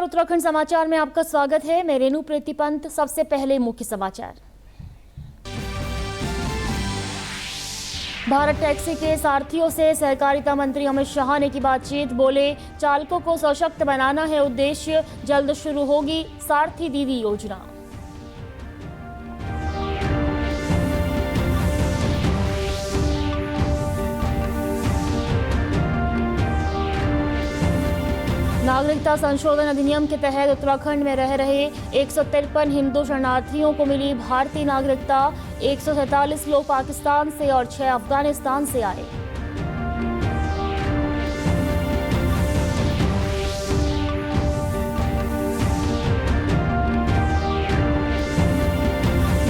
नमस्कार, उत्तराखंड समाचार में आपका स्वागत है। मैं रेणु प्रीति पंत। सबसे पहले मुख्य समाचार। भारत टैक्सी के सारथियों से सहकारिता मंत्री अमित शाह ने की बातचीत। बोले, चालकों को सशक्त बनाना है उद्देश्य, जल्द शुरू होगी सारथी दीदी योजना। नागरिकता संशोधन अधिनियम के तहत उत्तराखंड में रह रहे 153 हिंदू शरणार्थियों को मिली भारतीय नागरिकता। 147 लोग पाकिस्तान से और 6 अफगानिस्तान से आए।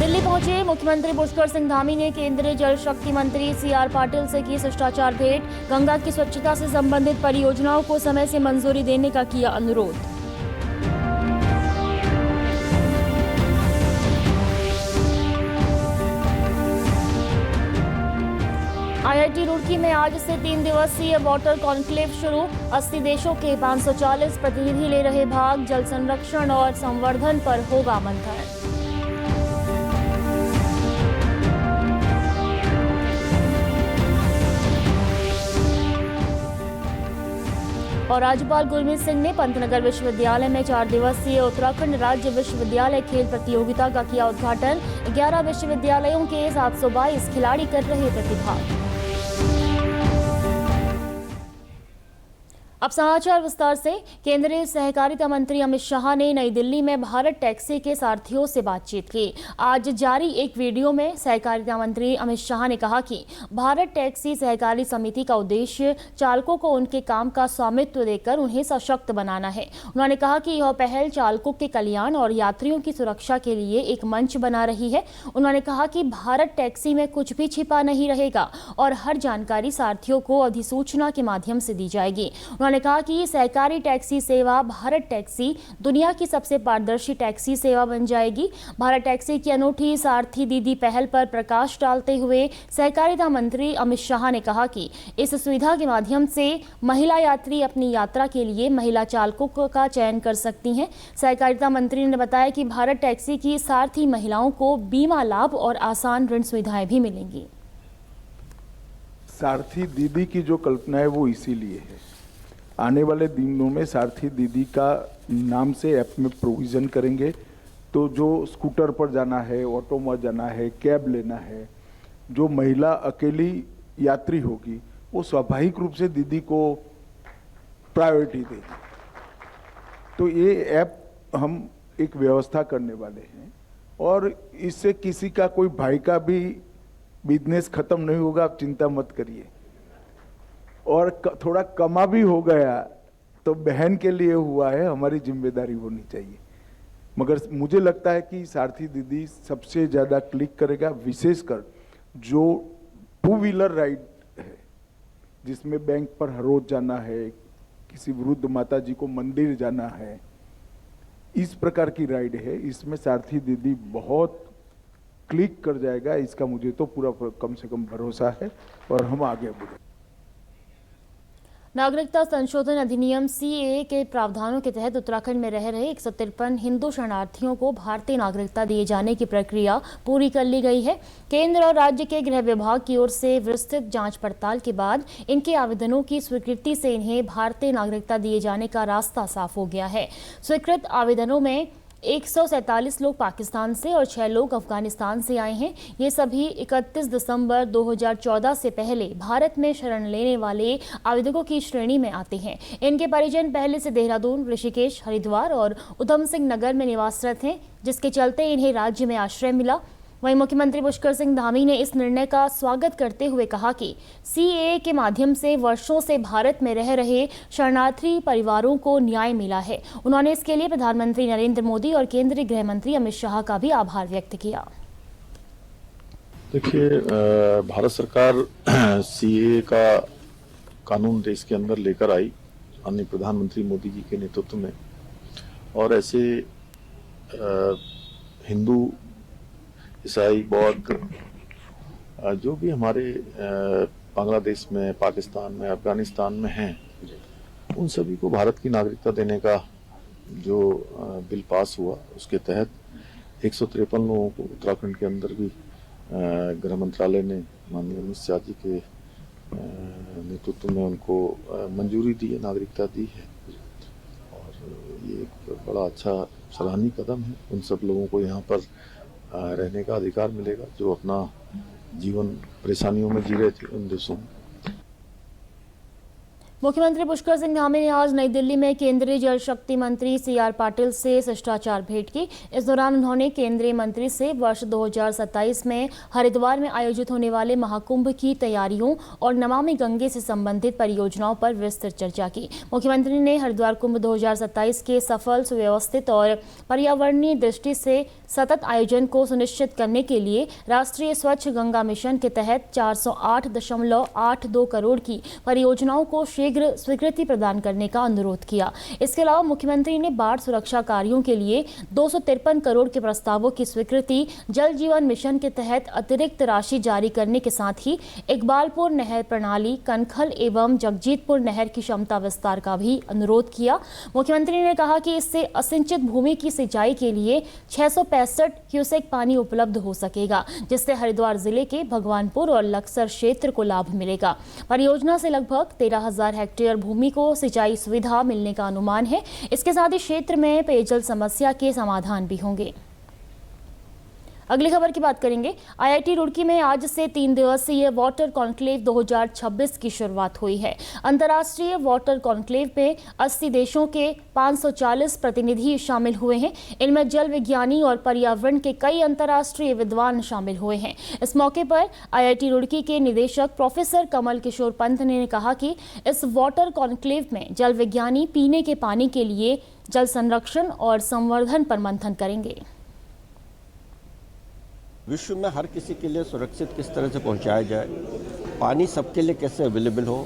दिल्ली पहुंचे मुख्यमंत्री पुष्कर सिंह धामी ने केंद्रीय जल शक्ति मंत्री CR पाटिल से की शिष्टाचार भेंट। गंगा की स्वच्छता से संबंधित परियोजनाओं को समय से मंजूरी देने का किया अनुरोध। IIT रुड़की में आज से 3 दिवसीय वाटर कॉन्क्लेव शुरू। 80 देशों के 540 प्रतिनिधि ले रहे भाग। जल संरक्षण और संवर्धन पर होगा मंथन। और राज्यपाल गुरमीत सिंह ने पंतनगर विश्वविद्यालय में 4 दिवसीय उत्तराखंड राज्य विश्वविद्यालय खेल प्रतियोगिता का किया उद्घाटन। 11 विश्वविद्यालयों के 722 खिलाड़ी कर रहे प्रतिभाग। अब समाचार विस्तार से। केंद्रीय सहकारिता मंत्री अमित शाह ने नई दिल्ली में भारत टैक्सी के सारथियों से बातचीत की। आज जारी एक वीडियो में सहकारिता मंत्री अमित शाह ने कहा कि भारत टैक्सी सहकारी समिति का उद्देश्य चालकों को उनके काम का स्वामित्व देकर उन्हें सशक्त बनाना है। उन्होंने कहा कि यह पहल चालकों के कल्याण और यात्रियों की सुरक्षा के लिए एक मंच बना रही है। उन्होंने कहा कि भारत टैक्सी में कुछ भी छिपा नहीं रहेगा और हर जानकारी सारथियों को अधिसूचना के माध्यम से दी जाएगी। उन्होंने कहा कि सहकारी टैक्सी सेवा भारत टैक्सी दुनिया की सबसे पारदर्शी टैक्सी सेवा बन जाएगी। भारत टैक्सी की अनूठी सारथी दीदी पहल पर प्रकाश डालते हुए सहकारिता मंत्री अमित शाह ने कहा कि इस सुविधा के माध्यम से महिला यात्री अपनी यात्रा के लिए महिला चालकों का चयन कर सकती हैं। सहकारिता मंत्री ने बताया कि भारत टैक्सी की सारथी महिलाओं को बीमा लाभ और आसान ऋण सुविधाएं भी मिलेंगी। सारथी दीदी की जो कल्पना है वो इसीलिए है, आने वाले दिनों में सारथी दीदी का नाम से ऐप में प्रोविज़न करेंगे, तो जो स्कूटर पर जाना है, ऑटो में जाना है, कैब लेना है, जो महिला अकेली यात्री होगी वो स्वाभाविक रूप से दीदी को प्रायोरिटी देगी। तो ये ऐप हम एक व्यवस्था करने वाले हैं और इससे किसी का कोई भाई का भी बिजनेस खत्म नहीं होगा, आप चिंता मत करिए। और थोड़ा कमा भी हो गया तो बहन के लिए हुआ है, हमारी जिम्मेदारी होनी चाहिए। मगर मुझे लगता है कि सारथी दीदी सबसे ज़्यादा क्लिक करेगा, विशेषकर जो 2 व्हीलर राइड है जिसमें बैंक पर हर रोज जाना है, किसी वृद्ध माता जी को मंदिर जाना है, इस प्रकार की राइड है, इसमें सारथी दीदी बहुत क्लिक कर जाएगा। इसका मुझे तो पूरा कम से कम भरोसा है और हम आगे बढ़ेंगे। नागरिकता संशोधन अधिनियम CAA के प्रावधानों के तहत उत्तराखंड में रह रहे 153 हिंदू शरणार्थियों को भारतीय नागरिकता दिए जाने की प्रक्रिया पूरी कर ली गई है। केंद्र और राज्य के गृह विभाग की ओर से विस्तृत जांच पड़ताल के बाद इनके आवेदनों की स्वीकृति से इन्हें भारतीय नागरिकता दिए जाने का रास्ता साफ हो गया है। स्वीकृत आवेदनों में 147 लोग पाकिस्तान से और 6 लोग अफगानिस्तान से आए हैं। ये सभी 31 दिसंबर 2014 से पहले भारत में शरण लेने वाले आवेदकों की श्रेणी में आते हैं। इनके परिजन पहले से देहरादून, ऋषिकेश, हरिद्वार और उधम सिंह नगर में निवासरत हैं, जिसके चलते इन्हें राज्य में आश्रय मिला। वहीं मुख्यमंत्री पुष्कर सिंह धामी ने इस निर्णय का स्वागत करते हुए कहा कि CAA के माध्यम से वर्षों से भारत में रह रहे शरणार्थी परिवारों को न्याय मिला है। उन्होंने इसके लिए प्रधानमंत्री नरेंद्र मोदी और केंद्रीय गृह मंत्री अमित शाह का भी आभार व्यक्त किया। देखिए, भारत सरकार CAA का कानून देश के अंदर लेकर आई माननीय प्रधानमंत्री मोदी जी के नेतृत्व में, और ऐसे हिंदू, ईसाई, बौद्ध जो भी हमारे बांग्लादेश में, पाकिस्तान में, अफगानिस्तान में हैं, उन सभी को भारत की नागरिकता देने का जो बिल पास हुआ उसके तहत 153 लोगों को उत्तराखंड के अंदर भी गृह मंत्रालय ने माननीय अमित शाह जी के नेतृत्व में उनको मंजूरी दी है, नागरिकता दी है। और ये एक बड़ा अच्छा सराहनीय कदम है। उन सब लोगों को यहाँ पर रहने का अधिकार मिलेगा जो अपना जीवन परेशानियों में जी रहे थे उन देशों में। मुख्यमंत्री पुष्कर सिंह धामी ने आज नई दिल्ली में केंद्रीय जल शक्ति मंत्री CR पाटिल से शिष्टाचार भेंट की। इस दौरान उन्होंने केंद्रीय मंत्री से वर्ष 2027 में हरिद्वार में आयोजित होने वाले महाकुंभ की तैयारियों और नमामि गंगे से संबंधित परियोजनाओं पर विस्तृत चर्चा की। मुख्यमंत्री ने हरिद्वार कुंभ 2027 के सफल, सुव्यवस्थित और पर्यावरणीय दृष्टि से सतत आयोजन को सुनिश्चित करने के लिए राष्ट्रीय स्वच्छ गंगा मिशन के तहत 408.82 करोड़ की परियोजनाओं को शीघ्र स्वीकृति प्रदान करने का अनुरोध किया। इसके अलावा मुख्यमंत्री ने बाढ़ सुरक्षा कार्यों के लिए 253 करोड़ के प्रस्तावों की स्वीकृति, जल जीवन मिशन के तहत अतिरिक्त राशि जारी करने के साथ ही इकबालपुर नहर प्रणाली, कनखल एवं जगजीतपुर नहर की क्षमता विस्तार का भी अनुरोध किया। मुख्यमंत्री ने कहा कि इससे असिंचित भूमि की सिंचाई के लिए 665 क्यूसेक पानी उपलब्ध हो सकेगा, जिससे हरिद्वार जिले के भगवानपुर और लक्सर क्षेत्र को लाभ मिलेगा। परियोजना से लगभग 13,000 हेक्टेयर भूमि को सिंचाई सुविधा मिलने का अनुमान है। इसके साथ ही क्षेत्र में पेयजल समस्या के समाधान भी होंगे। अगली खबर की बात करेंगे। IIT रुड़की में आज से 3 दिवसीय वाटर कॉन्क्लेव 2026 की शुरुआत हुई है। अंतर्राष्ट्रीय वाटर कॉन्क्लेव में 80 देशों के 540 प्रतिनिधि शामिल हुए हैं। इनमें जल विज्ञानी और पर्यावरण के कई अंतर्राष्ट्रीय विद्वान शामिल हुए हैं। इस मौके पर IIT रुड़की के निदेशक प्रोफेसर कमल किशोर पंत ने कहा कि इस वाटर कॉन्क्लेव में जल विज्ञानी पीने के पानी के लिए जल संरक्षण और संवर्धन पर मंथन करेंगे। विश्व में हर किसी के लिए सुरक्षित किस तरह से पहुंचाया जाए, पानी सबके लिए कैसे अवेलेबल हो,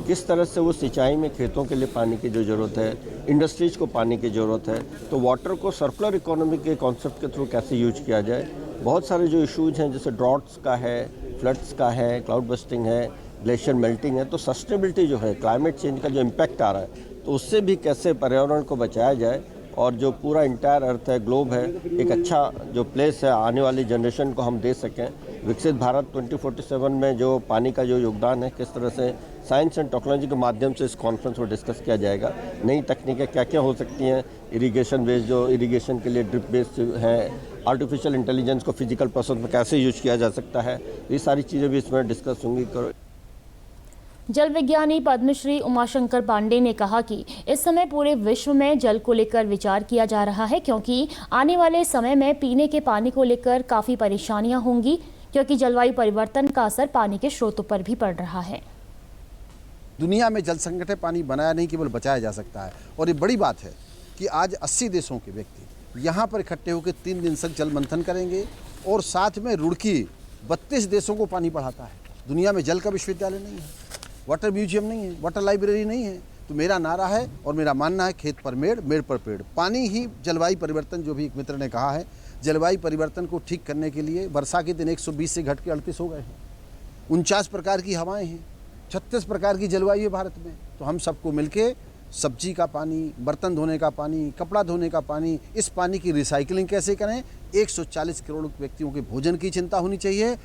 किस तरह से वो सिंचाई में खेतों के लिए पानी की जो ज़रूरत है, इंडस्ट्रीज़ को पानी की ज़रूरत है, तो वाटर को सर्कुलर इकोनॉमी के कॉन्सेप्ट के थ्रू कैसे यूज किया जाए। बहुत सारे जो इश्यूज हैं जैसे ड्रॉट्स का है, फ्लड्स का है, क्लाउड बस्टिंग है, ग्लेशियर मेल्टिंग है, तो सस्टेनेबिलिटी जो है, क्लाइमेट चेंज का जो इम्पैक्ट आ रहा है, तो उससे भी कैसे पर्यावरण को बचाया जाए और जो पूरा इंटायर अर्थ है, ग्लोब है, एक अच्छा जो प्लेस है आने वाली जनरेशन को हम दे सकें। विकसित भारत 2047 में जो पानी का जो योगदान है, किस तरह से साइंस एंड टेक्नोलॉजी के माध्यम से इस कॉन्फ्रेंस में डिस्कस किया जाएगा। नई तकनीकें क्या क्या हो सकती हैं, इरिगेशन बेस्ड जो इरिगेशन के लिए ड्रिप बेस्ड है, आर्टिफिशियल इंटेलिजेंस को फिजिकल प्रोसेस में कैसे यूज किया जा सकता है, ये सारी चीज़ें भी इसमें डिस्कस होंगी। जल विज्ञानी पद्मश्री उमाशंकर पांडे ने कहा कि इस समय पूरे विश्व में जल को लेकर विचार किया जा रहा है, क्योंकि आने वाले समय में पीने के पानी को लेकर काफ़ी परेशानियां होंगी, क्योंकि जलवायु परिवर्तन का असर पानी के स्रोतों पर भी पड़ रहा है। दुनिया में जल संकट है, पानी बनाया नहीं केवल बचाया जा सकता है। और ये बड़ी बात है कि आज 80 देशों के व्यक्ति यहाँ पर इकट्ठे होकर 3 दिन तक जल मंथन करेंगे और साथ में रुड़की 32 देशों को पानी पढ़ाता है। दुनिया में जल का विश्वविद्यालय नहीं है, वाटर म्यूजियम नहीं है, वाटर लाइब्रेरी नहीं है। तो मेरा नारा है और मेरा मानना है, खेत पर मेड़, मेड़ पर पेड़। पानी ही जलवायु परिवर्तन, जो भी एक मित्र ने कहा है, जलवायु परिवर्तन को ठीक करने के लिए वर्षा के दिन 120 से घट के 38 हो गए हैं। 49 प्रकार की हवाएं हैं, 36 प्रकार की जलवायु है भारत में। तो हम सबको मिलके सब्जी का पानी, बर्तन धोने का पानी, कपड़ा धोने का पानी, इस पानी की रिसाइकलिंग कैसे करें। 140 करोड़ व्यक्तियों के भोजन की चिंता होनी चाहिए।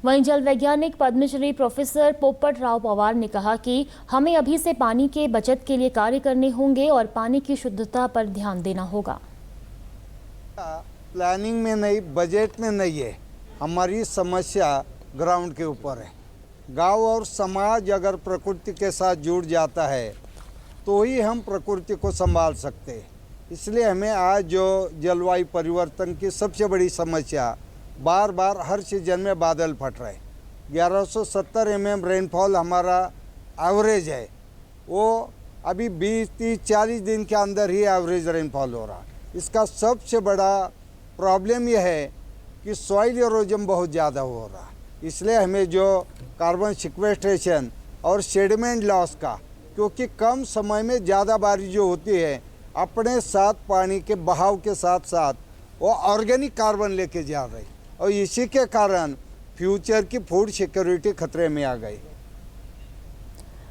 वहीं जल वैज्ञानिक पद्मश्री प्रोफेसर पोपट राव पवार ने कहा कि हमें अभी से पानी के बचत के लिए कार्य करने होंगे और पानी की शुद्धता पर ध्यान देना होगा। प्लानिंग में नहीं, बजट में नहीं है, हमारी समस्या ग्राउंड के ऊपर है। गांव और समाज अगर प्रकृति के साथ जुड़ जाता है तो ही हम प्रकृति को संभाल सकते हैं। इसलिए हमें आज जो जलवायु परिवर्तन की सबसे बड़ी समस्या, बार बार हर सीजन में बादल फट रहे, 1170 mm रेनफॉल हमारा एवरेज है, वो अभी 20, 30, 40 दिन के अंदर ही एवरेज रेनफॉल हो रहा। इसका सबसे बड़ा प्रॉब्लम यह है कि सॉइल इरोजन बहुत ज़्यादा हो रहा। इसलिए हमें जो कार्बन सिक्वेस्ट्रेशन और सेडिमेंट लॉस का, क्योंकि कम समय में ज़्यादा बारिश जो होती है, अपने साथ पानी के बहाव के साथ साथ वो ऑर्गेनिक कार्बन लेके जा रही, और इसी के कारण फ्यूचर की फूड सिक्योरिटी खतरे में आ गई।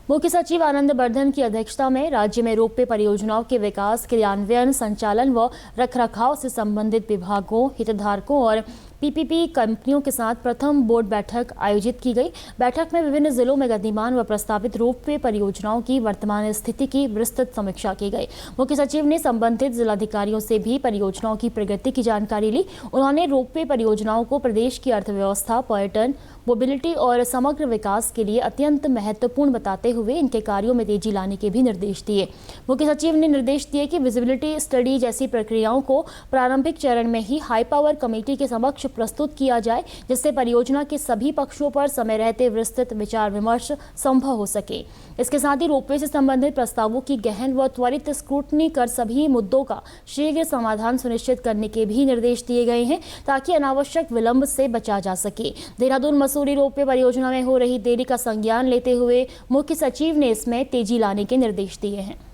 मुख्य सचिव आनंद वर्धन की अध्यक्षता में राज्य में रोपवे परियोजनाओं के विकास, क्रियान्वयन, संचालन व रखरखाव से संबंधित विभागों, हितधारकों और पीपीपी कंपनियों के साथ प्रथम बोर्ड बैठक आयोजित की गई। बैठक में विभिन्न जिलों में गतिमान व प्रस्तावित रोपवे परियोजनाओं की वर्तमान स्थिति की विस्तृत समीक्षा की गई। मुख्य सचिव ने संबंधित जिलाधिकारियों से भी परियोजनाओं की प्रगति की जानकारी ली। उन्होंने रोपवे परियोजनाओं को प्रदेश की अर्थव्यवस्था, पर्यटन, मोबिलिटी और समग्र विकास के लिए अत्यंत महत्वपूर्ण बताते हुए इनके कार्यों में तेजी लाने के भी निर्देश दिए। मुख्य सचिव ने निर्देश दिए कि विजिबिलिटी स्टडी जैसी प्रक्रियाओं को प्रारंभिक चरण में ही हाई पावर कमेटी के समक्ष प्रस्तुत किया जाए, जिससे परियोजना के सभी पक्षों पर समय रहते विस्तृत विचार विमर्श संभव हो सके। इसके साथ ही रोपवे से संबंधित प्रस्तावों की गहन व त्वरित स्क्रूटनी कर सभी मुद्दों का शीघ्र समाधान सुनिश्चित करने के भी निर्देश दिए गए हैं, ताकि अनावश्यक विलंब से बचा जा सके। देहरादून मसूरी रोपवे परियोजना में हो रही देरी का संज्ञान लेते हुए मुख्य सचिव ने इसमें तेजी लाने के निर्देश दिए हैं।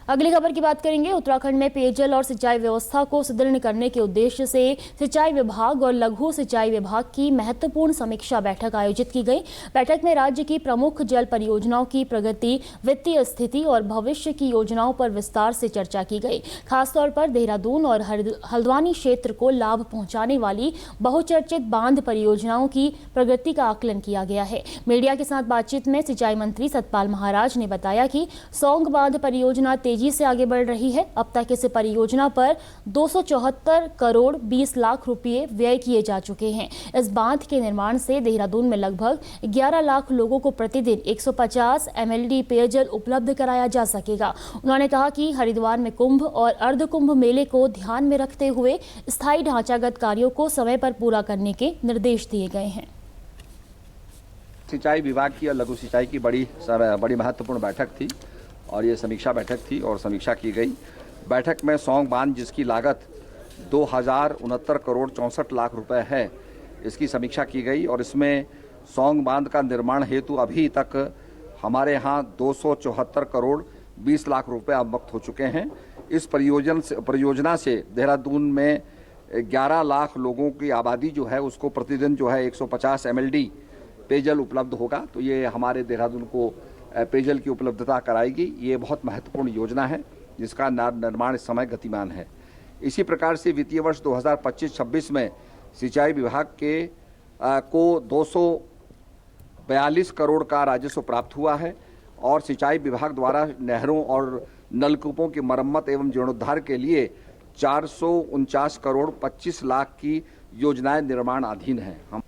अगली खबर की बात करेंगे। उत्तराखंड में पेयजल और सिंचाई व्यवस्था को सुदृढ़ करने के उद्देश्य से सिंचाई विभाग और लघु सिंचाई विभाग की महत्वपूर्ण समीक्षा बैठक आयोजित की गई। बैठक में राज्य की प्रमुख जल परियोजनाओं की प्रगति, वित्तीय स्थिति और भविष्य की योजनाओं पर विस्तार से चर्चा की गई। खासतौर पर देहरादून और हल्द्वानी क्षेत्र को लाभ पहुंचाने वाली बहुचर्चित बांध परियोजनाओं की प्रगति का आकलन किया गया है। मीडिया के साथ बातचीत में सिंचाई मंत्री सतपाल महाराज ने बताया कि सौंग बांध परियोजना तेजी से आगे बढ़ रही है। अब तक इस परियोजना पर 274 करोड़ 20 लाख रुपए व्यय किए जा चुके हैं। इस बांध के निर्माण से देहरादून में लगभग 11 लाख लोगों को प्रतिदिन 150 MLD पेयजल उपलब्ध कराया जा सकेगा। उन्होंने कहा कि हरिद्वार में कुंभ और अर्ध कुंभ मेले को ध्यान में रखते हुए स्थायी ढांचागत कार्यों को समय पर पूरा करने के निर्देश दिए गए हैं। सिंचाई विभाग की और लघु सिंचाई की बड़ी महत्वपूर्ण बैठक थी और ये समीक्षा बैठक थी और समीक्षा की गई। बैठक में सौंग बांध, जिसकी लागत 2069 करोड़ 64 लाख रुपए है, इसकी समीक्षा की गई और इसमें सौंग बांध का निर्माण हेतु अभी तक हमारे यहाँ 274 करोड़ 20 लाख रुपए अवमुक्त हो चुके हैं। इस परियोजना से देहरादून में 11 लाख लोगों की आबादी जो है उसको प्रतिदिन जो है 150 MLD पेयजल उपलब्ध होगा। तो ये हमारे देहरादून को पेयजल की उपलब्धता कराएगी। ये बहुत महत्वपूर्ण योजना है जिसका निर्माण इस समय गतिमान है। इसी प्रकार से वित्तीय वर्ष 2025-26 में सिंचाई विभाग के को 242 करोड़ का राजस्व प्राप्त हुआ है और सिंचाई विभाग द्वारा नहरों और नलकूपों की मरम्मत एवं जीर्णोद्धार के लिए 449 करोड़ 25 लाख की योजनाएं निर्माणाधीन हैं।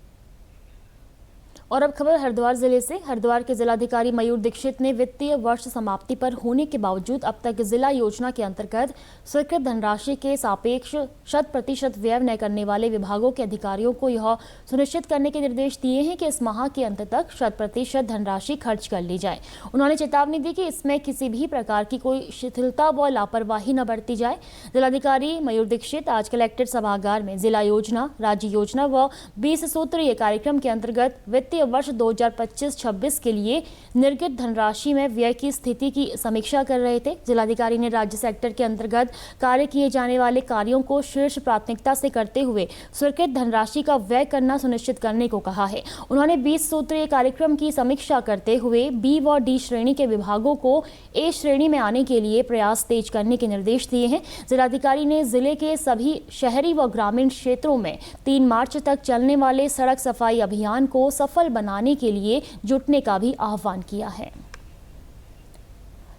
और अब खबर हरिद्वार जिले से। हरिद्वार के जिलाधिकारी मयूर दीक्षित ने वित्तीय वर्ष समाप्ति पर होने के बावजूद अब तक जिला योजना के अंतर्गत स्वीकृत धनराशि के सापेक्ष 100% व्यय न करने वाले विभागों के अधिकारियों को यह सुनिश्चित करने के निर्देश दिए हैं कि इस माह के अंत तक 100% धनराशि खर्च कर ली जाए। उन्होंने चेतावनी दी कि इसमें किसी भी प्रकार की कोई शिथिलता व लापरवाही न बरती जाए। जिलाधिकारी मयूर दीक्षित आज कलेक्ट्रेट सभागार में जिला योजना, राज्य योजना व 20 सूत्रीय कार्यक्रम के अंतर्गत वित्तीय वर्ष 2025-26 के लिए निर्गत धनराशि में व्यय की स्थिति की समीक्षा कर रहे थे। जिलाधिकारी ने राज्य सेक्टर के अंतर्गत कार्य किए जाने वाले कार्यों को शीर्ष प्राथमिकता से करते हुए स्वीकृत धनराशि का व्यय करना सुनिश्चित करने को कहा है। उन्होंने 20 सूत्रीय कार्यक्रम की समीक्षा करते हुए B व D श्रेणी के विभागों को A श्रेणी में आने के लिए प्रयास तेज करने के निर्देश दिए हैं। जिलाधिकारी ने जिले के सभी शहरी व ग्रामीण क्षेत्रों में 3 मार्च तक चलने वाले सड़क सफाई अभियान को सफल बनाने के लिए जुटने का भी आह्वान किया है।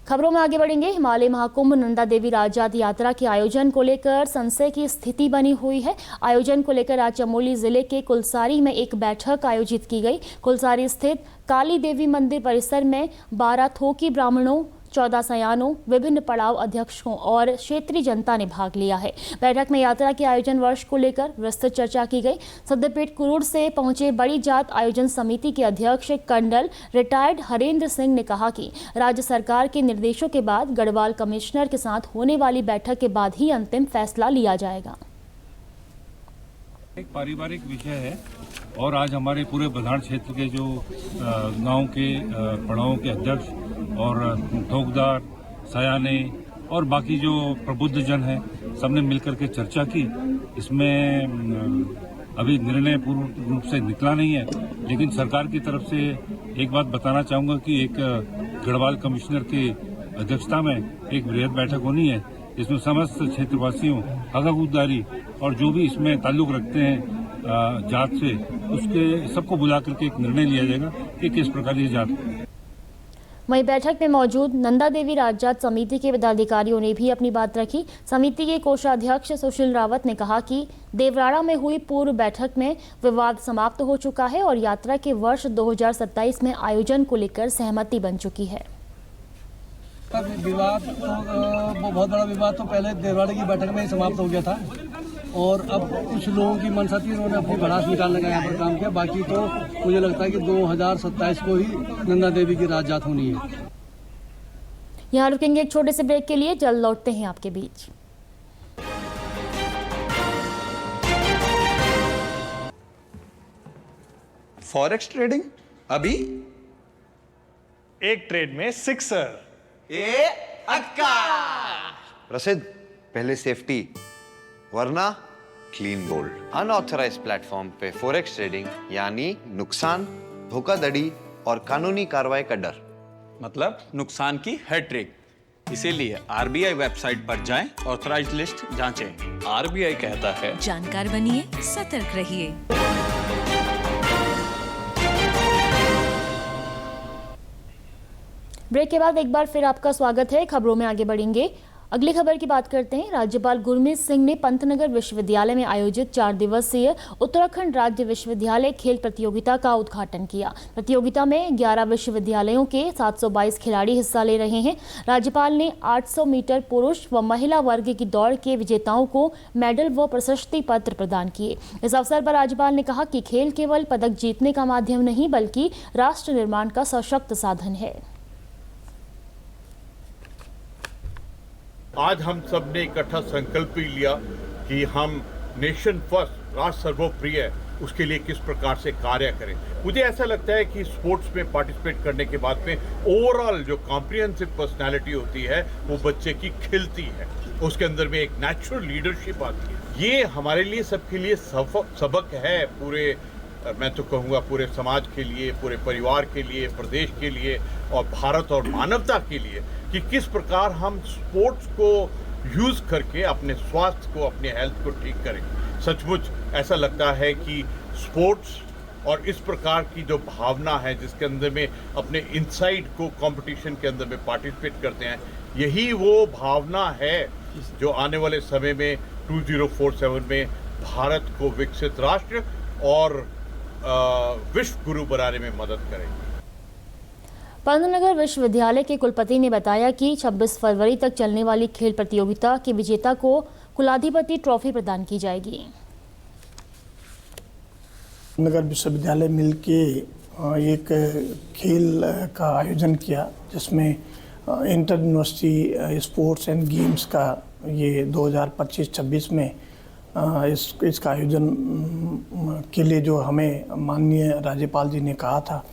खबरों में आगे बढ़ेंगे। हिमालय महाकुंभ नंदा देवी राजजात यात्रा के आयोजन को लेकर संशय की स्थिति बनी हुई है। आयोजन को लेकर आज चमोली जिले के कुलसारी में एक बैठक आयोजित की गई। कुलसारी स्थित काली देवी मंदिर परिसर में 12 थोकी ब्राह्मणों, 14 सयानों, विभिन्न पड़ाव अध्यक्षों और क्षेत्रीय जनता ने भाग लिया है। बैठक में यात्रा के आयोजन वर्ष को लेकर विस्तृत चर्चा की गई। सदरपेट कुरूड़ से पहुंचे बड़ी जात आयोजन समिति के अध्यक्ष कर्नल रिटायर्ड हरेंद्र सिंह ने कहा कि राज्य सरकार के निर्देशों के बाद गढ़वाल कमिश्नर के साथ होने वाली बैठक के बाद ही अंतिम फैसला लिया जाएगा। एक पारिवारिक विषय है और आज हमारे पूरे बधाड़ क्षेत्र के जो गांव के पड़ावों के अध्यक्ष और थोकदार, सयाने और बाकी जो प्रबुद्ध जन हैं, सबने मिलकर के चर्चा की। इसमें अभी निर्णय पूर्ण रूप से निकला नहीं है, लेकिन सरकार की तरफ से एक बात बताना चाहूँगा कि एक गढ़वाल कमिश्नर की अध्यक्षता में एक बृहद बैठक होनी है, जिसमें समस्त क्षेत्रवासियों, हकदारी और जो भी इसमें ताल्लुक रखते हैं जात से, उसके सबको बुला करके एक निर्णय लिया जाएगा कि किस प्रकार ये जात। वहीं बैठक में मौजूद नंदा देवी राजजात समिति के पदाधिकारियों ने भी अपनी बात रखी। समिति के कोषाध्यक्ष सुशील रावत ने कहा कि देवराड़ा में हुई पूर्व बैठक में विवाद समाप्त हो चुका है और यात्रा के वर्ष 2027 में आयोजन को लेकर सहमति बन चुकी है। विवाद तो बहुत बड़ा विवाद तो पहले देवराड़ा की बैठक में ही समाप्त हो गया था और अब कुछ लोगों की मनसा थी, उन्होंने अपनी भड़ास निकालने का यहाँ पर काम किया। बाकी तो मुझे लगता है कि 2027 को ही नंदा देवी की राजजात होनी है। यहाँ रुकेंगे एक छोटे से ब्रेक के लिए, जल्द लौटते हैं आपके बीच। फॉरेक्स ट्रेडिंग अभी एक ट्रेड में सिक्सर। प्रसिद्ध, पहले सेफ्टी वरना क्लीन बोल्ड। अनऑथराइज्ड प्लेटफॉर्म पे फॉरेक्स ट्रेडिंग यानी नुकसान, धोखाधड़ी और कानूनी कार्रवाई का डर, मतलब नुकसान की हैट्रिक। इसीलिए आरबीआई वेबसाइट पर जाएं, ऑथराइज्ड लिस्ट जांचें। आरबीआई कहता है, जानकार बनिए, सतर्क रहिए। ब्रेक के बाद एक बार फिर आपका स्वागत है। खबरों में आगे बढ़ेंगे। अगली खबर की बात करते हैं। राज्यपाल गुरमीत सिंह ने पंतनगर विश्वविद्यालय में आयोजित 4 दिवसीय उत्तराखंड राज्य विश्वविद्यालय खेल प्रतियोगिता का उद्घाटन किया। प्रतियोगिता में 11 विश्वविद्यालयों के 722 खिलाड़ी हिस्सा ले रहे हैं। राज्यपाल ने 800 मीटर पुरुष व महिला वर्ग की दौड़ के विजेताओं को मेडल व प्रशस्ति पत्र प्रदान किए। इस अवसर पर राज्यपाल ने कहा कि खेल केवल पदक जीतने का माध्यम नहीं, बल्कि राष्ट्र निर्माण का सशक्त साधन है। आज हम सब ने इकट्ठा संकल्प भी लिया कि हम नेशन फर्स्ट, राष्ट्र सर्वोप्रिय, उसके लिए किस प्रकार से कार्य करें। मुझे ऐसा लगता है कि स्पोर्ट्स में पार्टिसिपेट करने के बाद में ओवरऑल जो कॉम्प्रिहेंसिव पर्सनालिटी होती है वो बच्चे की खिलती है, उसके अंदर में एक नेचुरल लीडरशिप आती है। ये हमारे लिए, सबके लिए सबक है, पूरे मैं तो कहूँगा पूरे समाज के लिए, पूरे परिवार के लिए, प्रदेश के लिए और भारत और मानवता के लिए, कि किस प्रकार हम स्पोर्ट्स को यूज़ करके अपने स्वास्थ्य को, अपने हेल्थ को ठीक करें। सचमुच ऐसा लगता है कि स्पोर्ट्स और इस प्रकार की जो भावना है जिसके अंदर में अपने इनसाइड को कंपटीशन के अंदर में पार्टिसिपेट करते हैं, यही वो भावना है जो आने वाले समय में 2047 में भारत को विकसित राष्ट्र और विश्व गुरु बनाने में मदद करेगी। पंतनगर विश्वविद्यालय के कुलपति ने बताया कि 26 फरवरी तक चलने वाली खेल प्रतियोगिता के विजेता को कुलाधिपति ट्रॉफी प्रदान की जाएगी। पंतनगर विश्वविद्यालय मिलके एक खेल का आयोजन किया, जिसमें inter university sports and games का ये 2025-26 में इसका आयोजन के लिए जो हमें माननीय राज्यपाल जी ने कहा था,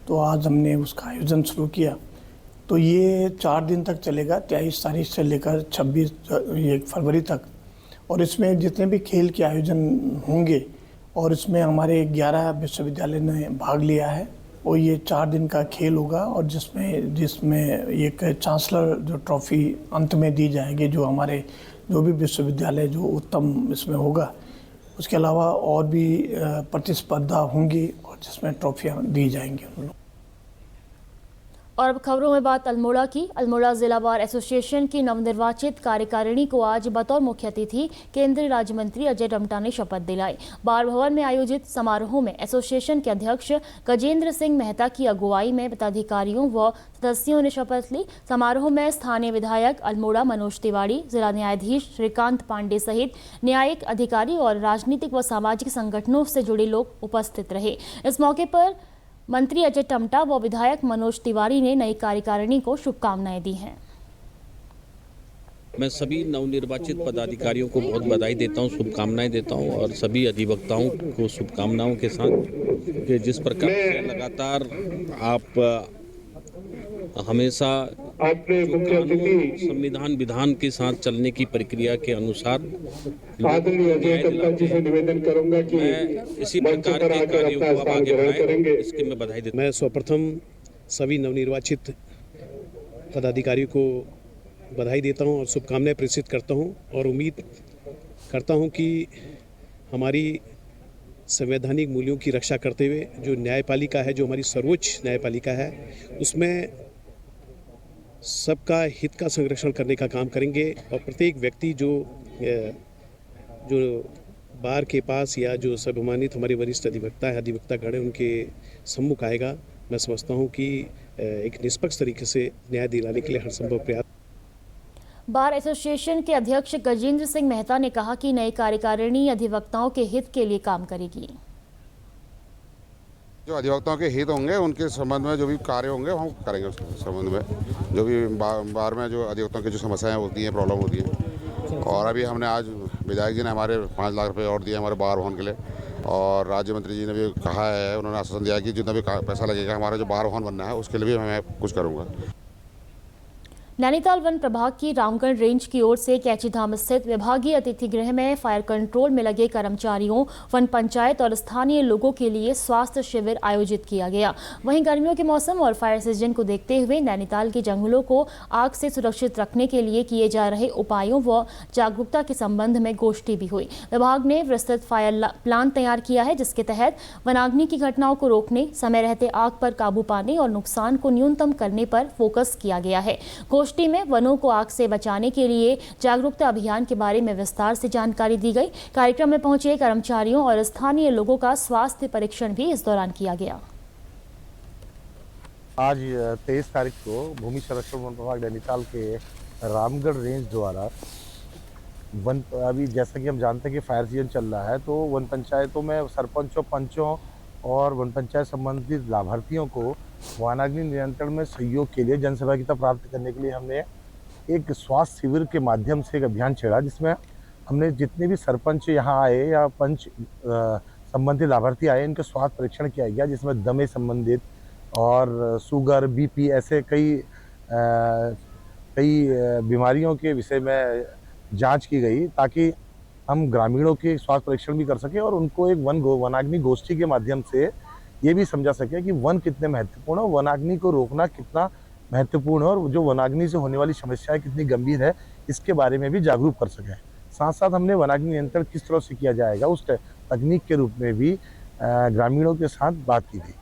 तो आज हमने उसका आयोजन शुरू किया। तो ये 4 दिन तक चलेगा, 23 तारीख से लेकर 26 फरवरी तक। और इसमें जितने भी खेल के आयोजन होंगे और इसमें हमारे 11 विश्वविद्यालय ने भाग लिया है, और ये 4 दिन का खेल होगा और जिसमें एक चांसलर जो ट्रॉफी अंत में दी जाएगी, जो हमारे जो भी विश्वविद्यालय जो उत्तम इसमें होगा, उसके अलावा और भी प्रतिस्पर्धा होंगी और जिसमें ट्रॉफियाँ दी जाएंगी उन लोग। और अब खबरों में बात अल्मोड़ा की। अल्मोड़ा जिला बार एसोसिएशन की नवनिर्वाचित कार्यकारिणी को आज बतौर मुख्य अतिथि केंद्रीय राज्य मंत्री अजय टम्टा ने शपथ दिलाई। बार भवन में आयोजित समारोह में एसोसिएशन के अध्यक्ष गजेंद्र सिंह मेहता की अगुवाई में पदाधिकारियों व सदस्यों ने शपथ ली। समारोह में स्थानीय विधायक अल्मोड़ा मनोज तिवारी, जिला न्यायाधीश श्रीकांत पांडे सहित न्यायिक अधिकारी और राजनीतिक व सामाजिक संगठनों से जुड़े लोग उपस्थित रहे। इस मौके पर मंत्री अजय टम्टा व विधायक मनोज तिवारी ने नई कार्यकारिणी को शुभकामनाएं दी हैं। मैं सभी नवनिर्वाचित पदाधिकारियों को बहुत बधाई देता हूं, शुभकामनाएं देता हूं और सभी अधिवक्ताओं को शुभकामनाओं के साथ कि जिस प्रकार से लगातार आप हमेशा जो कानून संविधान विधान के साथ चलने की प्रक्रिया के अनुसार निवेदन करूंगा कि मैं इसी प्रकार के कार्यों को अब आगे बढ़ाएं, इसके मैं बधाई देता हूं। मैं सर्वप्रथम सभी नवनिर्वाचित पदाधिकारियों को बधाई देता हूं और शुभकामनाएं प्रेषित करता हूं और उम्मीद करता हूं कि हमारी संवैधानिक मूल्यों की रक्षा करते हुए जो न्यायपालिका है, जो हमारी सर्वोच्च न्यायपालिका है, उसमें सबका हित का संरक्षण करने का काम करेंगे और प्रत्येक व्यक्ति जो बार के पास या जो सर्वमानित हमारे वरिष्ठ अधिवक्ता गण उनके सम्मुख आएगा, मैं समझता हूं कि एक निष्पक्ष तरीके से न्याय दिलाने के लिए हर संभव प्रयास। बार एसोसिएशन के अध्यक्ष गजेंद्र सिंह मेहता ने कहा कि नई कार्यकारिणी अधिवक्ताओं के हित के लिए काम करेगी। जो अधिवक्ताओं के हित होंगे उनके संबंध में जो भी कार्य होंगे हम करेंगे, उसके संबंध में जो भी बार में जो अधिवक्ताओं की जो समस्याएं होती हैं, प्रॉब्लम होती है। और अभी हमने आज विधायक जी ने हमारे 5 लाख रुपए और दिए हमारे बार भवन के लिए, और राज्य मंत्री जी ने भी कहा है, उन्होंने आश्वासन दिया कि जितना भी पैसा लगेगा हमारा जो बार भवन बनना है उसके लिए भी मैं कुछ करूँगा। नैनीताल वन प्रभाग की रामगढ़ रेंज की ओर से कैचीधाम स्थित विभागीय अतिथि गृह में फायर कंट्रोल में लगे कर्मचारियों, वन पंचायत और स्थानीय लोगों के लिए स्वास्थ्य शिविर आयोजित किया गया। वहीं गर्मियों के मौसम और फायर सीजन को देखते हुए नैनीताल के जंगलों को आग से सुरक्षित रखने के लिए किए जा रहे उपायों व जागरूकता के संबंध में गोष्ठी भी हुई। विभाग ने विस्तृत फायर प्लान तैयार किया है, जिसके तहत वनाग्नि की घटनाओं को रोकने, समय रहते आग पर काबू पाने और नुकसान को न्यूनतम करने पर फोकस किया गया है। गोष्ठी में वनों को आग से बचाने के लिए जागरूकता अभियान के बारे में विस्तार से जानकारी दी गई। कार्यक्रम में पहुंचे कर्मचारियों और स्थानीय लोगों का स्वास्थ्य परीक्षण भी इस दौरान किया गया। आज 23 तारीख को भूमि संरक्षण वन प्रभाग नैनीताल के रामगढ़ रेंज द्वारा अभी जैसा कि हम जानते हैं कि फायर सीजन चल रहा है, तो वन पंचायतों में सरपंचों, पंचों और वन पंचायत संबंधित लाभार्थियों को वनाग्नि नियंत्रण में सहयोग के लिए जनसहभागिता प्राप्त करने के लिए हमने एक स्वास्थ्य शिविर के माध्यम से एक अभियान छेड़ा, जिसमें हमने जितने भी सरपंच यहाँ आए या पंच संबंधित लाभार्थी आए, इनका स्वास्थ्य परीक्षण किया गया, जिसमें दमे संबंधित और शुगर, बीपी ऐसे कई बीमारियों के विषय में जांच की गई, ताकि हम ग्रामीणों के स्वास्थ्य परीक्षण भी कर सकें और उनको एक वनाग्नि गोष्ठी के माध्यम से ये भी समझा सके कि वन कितने महत्वपूर्ण है, वनाग्नि को रोकना कितना महत्वपूर्ण है और जो वनाग्नि से होने वाली समस्याएं कितनी गंभीर है, इसके बारे में भी जागरूक कर सकें। साथ साथ हमने वनाग्नि नियंत्रण किस तरह से किया जाएगा उस तकनीक के रूप में भी ग्रामीणों के साथ बात की गई।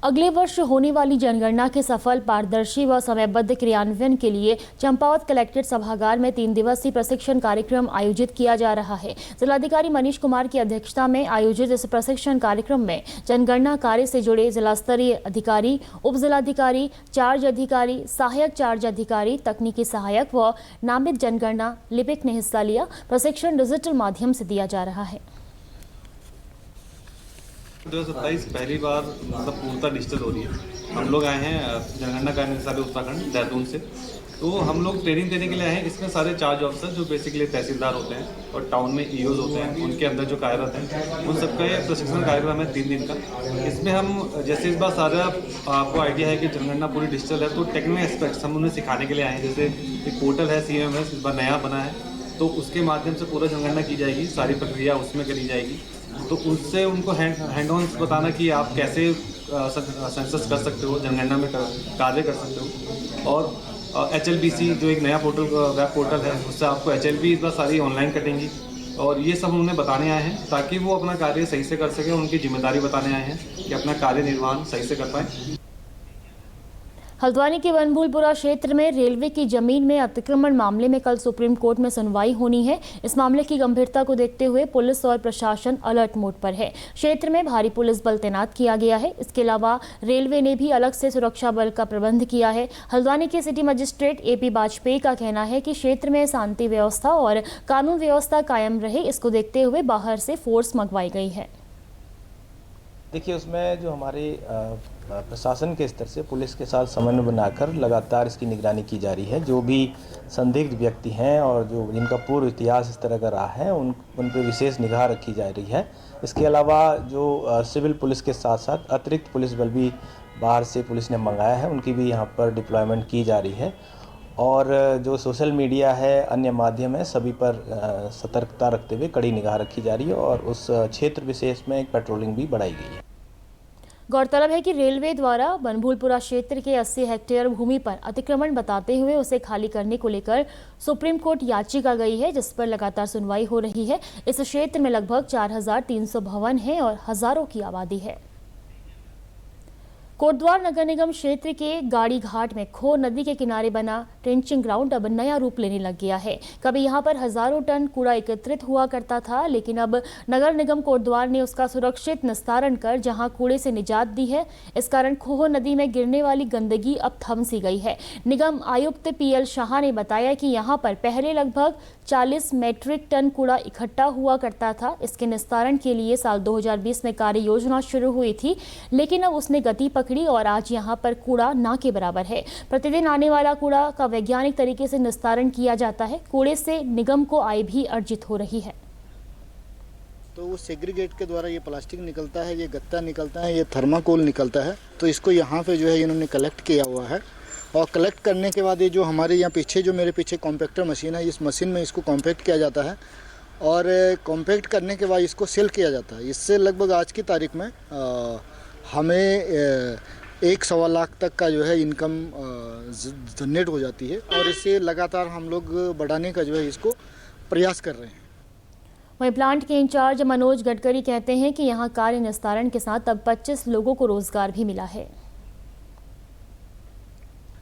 अगले वर्ष होने वाली जनगणना के सफल, पारदर्शी व समयबद्ध क्रियान्वयन के लिए चंपावत कलेक्ट्रेट सभागार में 3 दिवसीय प्रशिक्षण कार्यक्रम आयोजित किया जा रहा है। जिलाधिकारी मनीष कुमार की अध्यक्षता में आयोजित इस प्रशिक्षण कार्यक्रम में जनगणना कार्य से जुड़े जिला स्तरीय अधिकारी, उप जिलाधिकारी, चार्ज अधिकारी, सहायक चार्ज अधिकारी, तकनीकी सहायक व नामित जनगणना लिपिक ने हिस्सा लिया। प्रशिक्षण डिजिटल माध्यम से दिया जा रहा है। 2027 पहली बार मतलब पूर्णतः डिजिटल हो रही है। हम लोग आए हैं जनगणना कार्य निदेशालय उत्तराखंड देहरादून से, तो हम लोग ट्रेनिंग देने के लिए आए हैं। इसमें सारे चार्ज ऑफिसर जो बेसिकली तहसीलदार होते हैं और टाउन में ईओज होते हैं, उनके अंदर जो कार्यरत हैं, उन सबका ये प्रशिक्षण कार्यक्रम है 3 दिन का। इसमें हम जैसे इस बार सारा आपको आइडिया है कि जनगणना पूरी डिजिटल है, तो टेक्निकल एस्पेक्ट्स हम उन्हें सिखाने के लिए आए हैं। जैसे एक पोर्टल है CMS, इस बार नया बना है, तो उसके माध्यम से पूरा जनगणना की जाएगी, सारी प्रक्रिया उसमें करी जाएगी। तो उससे उनको हैंड ऑन बताना कि आप कैसे सेंसस कर सकते हो, जनगणना में कार्य कर सकते हो। और HLBC जो एक नया पोर्टल, वेब पोर्टल है, उससे आपको HLB इस बार सारी ऑनलाइन कटेंगी। और ये सब उन्हें बताने आए हैं ताकि वो अपना कार्य सही से कर सकें। उनकी जिम्मेदारी बताने आए हैं कि अपना कार्य निर्वहन सही से कर पाएँ। हल्द्वानी के बनभूलपुरा क्षेत्र में रेलवे की जमीन में अतिक्रमण मामले में कल सुप्रीम कोर्ट में सुनवाई होनी है। इस मामले की गंभीरता को देखते हुए पुलिस और प्रशासन अलर्ट मोड पर है। क्षेत्र में भारी पुलिस बल तैनात किया गया है। इसके अलावा रेलवे ने भी अलग से सुरक्षा बल का प्रबंध किया है। हल्द्वानी के सिटी मजिस्ट्रेट AP वाजपेयी का कहना है कि क्षेत्र में शांति व्यवस्था और कानून व्यवस्था कायम रहे, इसको देखते हुए बाहर से फोर्स मंगवाई गई है। देखिए, उसमें जो हमारे प्रशासन के स्तर से पुलिस के साथ समन्वय बनाकर लगातार इसकी निगरानी की जा रही है। जो भी संदिग्ध व्यक्ति हैं और जो जिनका पूर्व इतिहास इस तरह का रहा है, उन पर विशेष निगाह रखी जा रही है। इसके अलावा जो सिविल पुलिस के साथ साथ अतिरिक्त पुलिस बल भी बाहर से पुलिस ने मंगाया है उनकी भी यहाँ पर डिप्लॉयमेंट की जा रही है। और जो सोशल मीडिया है, अन्य माध्यम है, सभी पर सतर्कता रखते हुए कड़ी निगाह रखी जा रही है और उस क्षेत्र विशेष में एक पेट्रोलिंग भी बढ़ाई गई है। गौरतलब है कि रेलवे द्वारा बनभूलपुरा क्षेत्र के 80 हेक्टेयर भूमि पर अतिक्रमण बताते हुए उसे खाली करने को लेकर सुप्रीम कोर्ट याचिका गई है, जिस पर लगातार सुनवाई हो रही है। इस क्षेत्र में लगभग 4300 भवन हैं और हजारों की आबादी है। कोटद्वार नगर निगम क्षेत्र के गाड़ी घाट में खो नदी के किनारे बना ट्रेंचिंग ग्राउंड अब नया रूप लेने लग गया है। कभी यहां पर हजारों टन कूड़ा एकत्रित हुआ करता था, लेकिन अब नगर निगम कोटद्वार ने उसका सुरक्षित निस्तारण कर जहां कूड़े से निजात दी है। इस कारण खोह नदी में गिरने वाली गंदगी अब थम सी गई है। निगम आयुक्त PL शाह ने बताया कि यहां पर पहले लगभग 40 मीट्रिक टन कूड़ा इकट्ठा हुआ करता था। इसके निस्तारण के लिए साल 2020 में कार्य योजना शुरू हुई थी, लेकिन अब उसने गति पकड़ी और आज यहां पर कूड़ा ना के बराबर है। प्रतिदिन आने वाला कूड़ा का वैज्ञानिक तरीके से निस्तारण किया जाता है। कूड़े से निगम को आय भी अर्जित हो रही है। तो वो सेग्रीगेट के द्वारा ये प्लास्टिक निकलता है, ये गत्ता निकलता है, ये थर्माकोल निकलता है। तो इसको यहाँ पे जो है इन्होंने कलेक्ट किया हुआ है और कलेक्ट करने के बाद ये जो हमारे यहाँ पीछे जो मेरे पीछे कॉम्पैक्टर मशीन है, इस मशीन में इसको कॉम्पैक्ट किया जाता है और कॉम्पैक्ट करने के बाद इसको सेल किया जाता है। इससे लगभग आज की तारीख में हमें 1-1.25 लाख तक का जो है इनकम जनरेट हो जाती है और इसे लगातार हम लोग बढ़ाने का जो है इसको प्रयास कर रहे हैं। वहीं प्लांट के इंचार्ज मनोज गडकरी कहते हैं कि यहां कार्य निस्तारण के साथ अब 25 लोगों को रोजगार भी मिला है।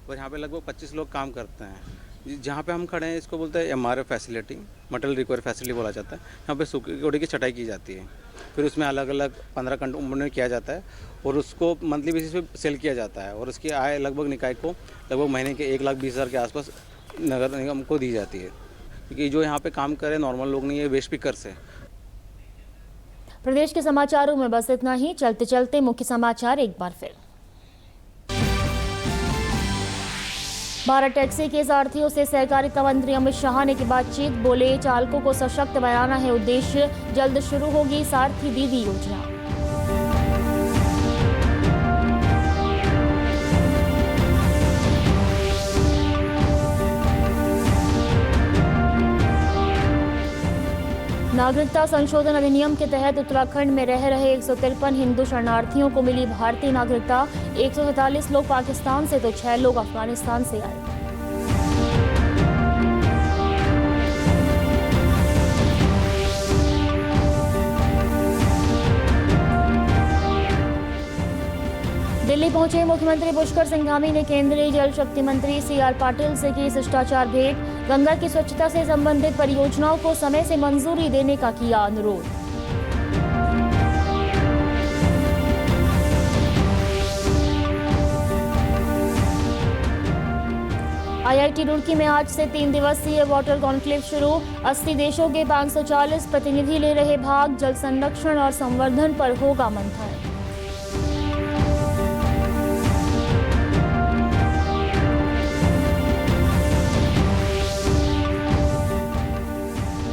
और यहाँ पे लगभग 25 लोग काम करते हैं। जहाँ पे हम खड़े हैं इसको बोलते हैं MRF facility, material recovery facility बोला जाता है। यहाँ पे सूखे कूड़े की छटाई की जाती है, फिर उसमें अलग अलग 15 कंटेनर में किया जाता है और उसको मंथली बेसिस पे सेल किया जाता है और उसकी आय लगभग निकाय को लगभग महीने के 1,20,000 के आसपास नगर निगम को दी जाती है, क्योंकि जो यहाँ पे काम करे नॉर्मल लोग नहीं है, वेस्ट पिकर्स है। प्रदेश के समाचारों में बस इतना ही। चलते चलते मुख्य समाचार एक बार फिर। भारत टैक्सी के सारथियों से सहकारिता मंत्री अमित शाह ने की बातचीत। बोले, चालकों को सशक्त बनाना है उद्देश्य। जल्द शुरू होगी सारथी दीदी योजना। नागरिकता संशोधन अधिनियम के तहत उत्तराखंड में रह रहे 153 हिंदू शरणार्थियों को मिली भारतीय नागरिकता। 147 लोग पाकिस्तान से तो 6 लोग अफगानिस्तान से आए। दिल्ली पहुंचे मुख्यमंत्री पुष्कर सिंह धामी ने केंद्रीय जल शक्ति मंत्री CR पाटिल से की शिष्टाचार भेंट। गंगा की स्वच्छता से संबंधित परियोजनाओं को समय से मंजूरी देने का किया अनुरोध। IIT रुड़की में आज से 3 दिवसीय वाटर कॉन्क्लेव शुरू। 80 देशों के 540 प्रतिनिधि ले रहे भाग। जल संरक्षण और संवर्धन पर होगा मंथन।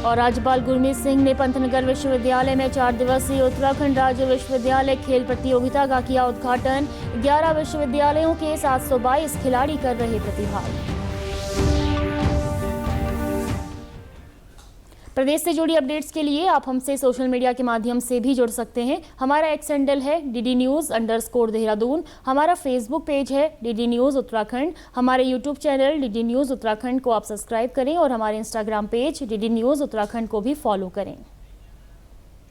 और राज्यपाल गुरमीत सिंह ने पंतनगर विश्वविद्यालय में 4 दिवसीय उत्तराखंड राज्य विश्वविद्यालय खेल प्रतियोगिता का किया उद्घाटन। 11 विश्वविद्यालयों के 722 खिलाड़ी कर रहे प्रतिभाग। प्रदेश से जुड़ी अपडेट्स के लिए आप हमसे सोशल मीडिया के माध्यम से भी जुड़ सकते हैं। हमारा एक्स हैंडल है DD News_देहरादून। हमारा फेसबुक पेज है DD News उत्तराखंड। हमारे YouTube channel DD News Uttarakhand को आप सब्सक्राइब करें और हमारे Instagram page DD News Uttarakhand को भी फॉलो करें।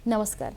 नमस्कार।